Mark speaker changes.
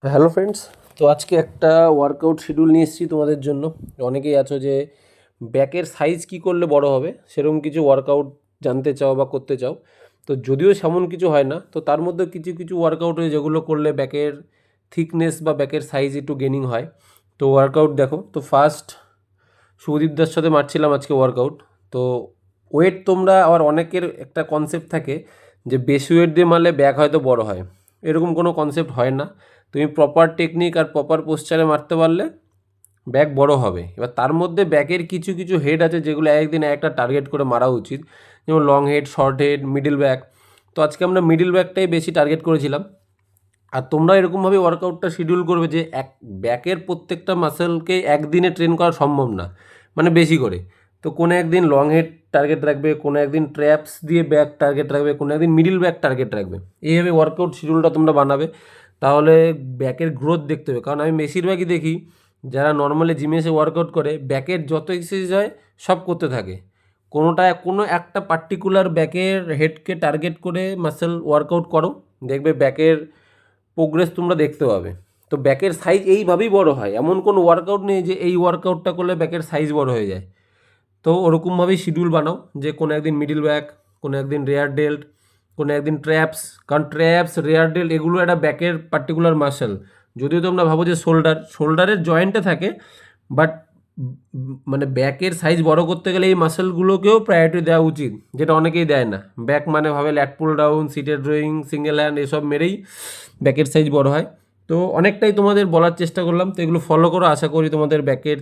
Speaker 1: Hello friends, তো আজকে একটা ওয়ার্কআউট শিডিউল নিয়ে এসেছি তোমাদের জন্য। অনেকেই আছো যে ব্যাকের সাইজ কি করলে বড় হবে সেরকম কিছু ওয়ার্কআউট জানতে চাও বা করতে চাও। তো যদিও সেমন কিছু হয় না, তো তার মধ্যে কিছু কিছু ওয়ার্কআউট হয় যেগুলো করলে ব্যাকের থিকনেস বা ব্যাকের সাইজ একটু গেনিং হয়। তো ওয়ার্কআউট দেখো, তো ফার্স্ট শুভদীপদার সাথে মারছিলাম আজকে ওয়ার্কআউট। তো ওয়েট, তোমরা আবার অনেকের একটা কনসেপ্ট থাকে যে বেশি ওয়েট দিয়ে মারলে ব্যাক হয়তো বড় হয়। এরকম কোনো কনসেপ্ট হয় না। তুমি প্রপার টেকনিক আর প্রপার পোস্চারে মারতে পারলে ব্যাক বড় হবে। এবার তার মধ্যে ব্যাকের কিছু কিছু হেড আছে যেগুলো একদিন একটা টার্গেট করে মারা উচিত, যেমন long head, short head, middle back. তো আজকে আমরা মিডিল ব্যাকটাই বেশি টার্গেট করেছিলাম। আর তোমরা এরকমভাবে ওয়ার্কআউটটা শিডিউল করবে যে ব্যাকের প্রত্যেকটা মাসেলকে একদিনে ট্রেন করা সম্ভব না, মানে বেশি করে। তো কোনো একদিন লং হেড টার্গেট রাখবে, কোনো একদিন ট্র্যাপস দিয়ে ব্যাক টার্গেট রাখবে, কোনো একদিন মিডিল ব্যাক টার্গেট রাখবে। এইভাবে ওয়ার্কআউট শিডিউলটা তোমরা বানাবে, তাহলে ব্যাকের গ্রোথ দেখতে হবে। কারণ আমি বেশিরভাগই দেখি যারা নর্মালি জিমে এসে ওয়ার্কআউট করে, ব্যাকের যত এক্সারসাইজ হয় সব করতে থাকে। কোনো একটা পার্টিকুলার ব্যাকের হেডকে টার্গেট করে মাসেল ওয়ার্কআউট করো, দেখবে ব্যাকের প্রোগ্রেস তোমরা দেখতে পাবে। তো ব্যাকের সাইজ এইভাবেই বড় হয়, এমন কোনো ওয়ার্কআউট নেই যে এই ওয়ার্কআউটটা করলে ব্যাকের সাইজ বড় হয়ে যায়। তো ওরকমভাবেই শিডিউল বানাও যে কোনো একদিন মিডিল ব্যাক, কোনো একদিন রেয়ার ডেল্ট, কোনো একদিন ট্র্যাপস। কারণ ট্র্যাপস, রেয়ার ডেল্ট এগুলো একটা ব্যাকের পার্টিকুলার মাসেল। যদিও তোমরা ভাবো যে শোল্ডারের জয়েন্টে থাকে, বাট মানে ব্যাকের সাইজ বড় করতে গেলে এই মাসেলগুলোকেও প্রায়োরিটি দেওয়া উচিত, যেটা অনেকেই দেয় না। ব্যাক মানে ভাবে ল্যাট pull down, seated rowing, single hand, এসব মেরেই ব্যাকের সাইজ বড় হয়। তো অনেকটাই তোমাদের বলার চেষ্টা করলাম, তো এগুলো ফলো করো, আশা করি তোমাদের ব্যাকের